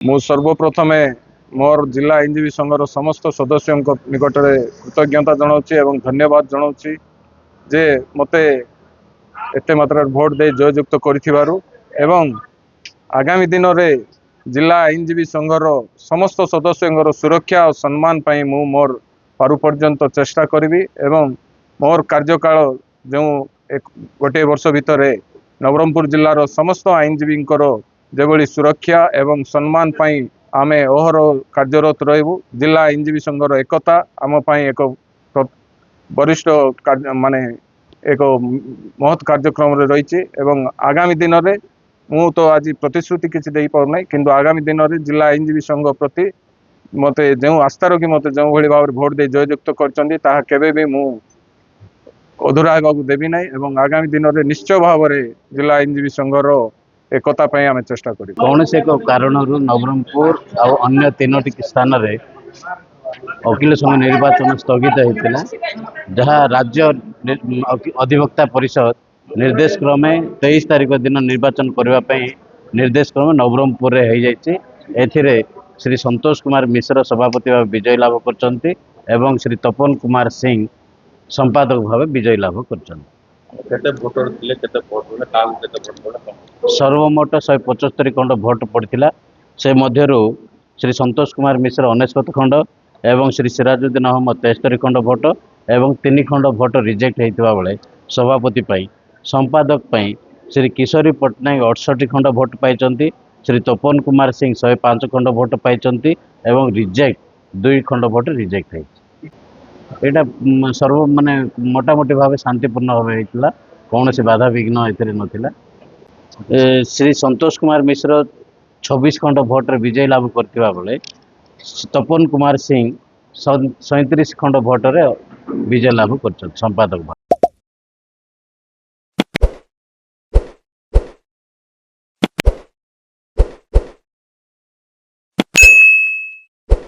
मु सर्वप्रथमे मोर जिला आईनजीवी संघर समस्त सदस्य निकट में कृतज्ञता जनाऊँगी एवं धन्यवाद जनाऊँगी जे मते एते मात्रा भोट दे जययुक्त कर आगामी दिन में जिला आईनजीवी संघर समस्त सदस्य सुरक्षा और सम्मान पाई मु मोर पारु पर्यंत चेष्टा करी एवं मोर कार्यकाल जो गोटे वर्ष भितर नवरंगपुर जिलार समस्त आईनजीवी जेभली सुरक्षा एवं सम्मान पाई आमे ओहर कार्यरत रहबू। जिला आईनजीवी संघर एकता आम पाई एक वरिष्ठ माने एक महत् कार्यक्रम रही एवं आगामी दिन में मु तो आज प्रतिश्रुति किसी दे पारना किंतु आगामी दिन में जिला आईनजीवी संघ प्रति मते जो आस्था रखी मते जो भली भाव भोट दे जययुक्त कर भी मु अधूरा होगा देवी ना एवं आगामी दिन में निश्चय भाव में जिला आईनजीवी संघर एकता आम चेष्टा करें। कौन से कारण नवरंगपुर और अन्य तीनो स्थान में वकिल संघ निर्वाचन स्थगित होता जहाँ राज्य अधिवक्ता परिषद निर्देश क्रमे 23 तारीख दिन निर्वाचन करने निर्देश क्रम नवरंगपुर में श्री संतोष कुमार मिश्र सभापति भाव विजय लाभ कर श्री तपन कुमार सिंह संपादक भाव विजय लाभ कर सर्वमोट 175 खंड भोट पड़ता से मध्यरु श्री संतोष कुमार मिश्र 99 खंड एवं श्री सिराजुद्दीन अहमद 73 खंड भोट एवं 3 खंड भोट रिजेक्ट होता बेले सभापति पाई संपादक पाई श्री किशोरी पट्टनायक 68 खंड भोट पाई श्री तपन कुमार सिंह 105 खंड भोट पाई एवं रिजेक्ट 2 खंड भोट रिजेक्ट होता सर्व माने मोटामोटी भाव शांतिपूर्ण भाव होता कौन से बाधा विघ्न ए नाला। श्री संतोष कुमार मिश्र 26 खंड भोट विजय लाभ करथिबा बेले तपन कुमार सिंह 37 खंड भोट विजय लाभ कर संपादक।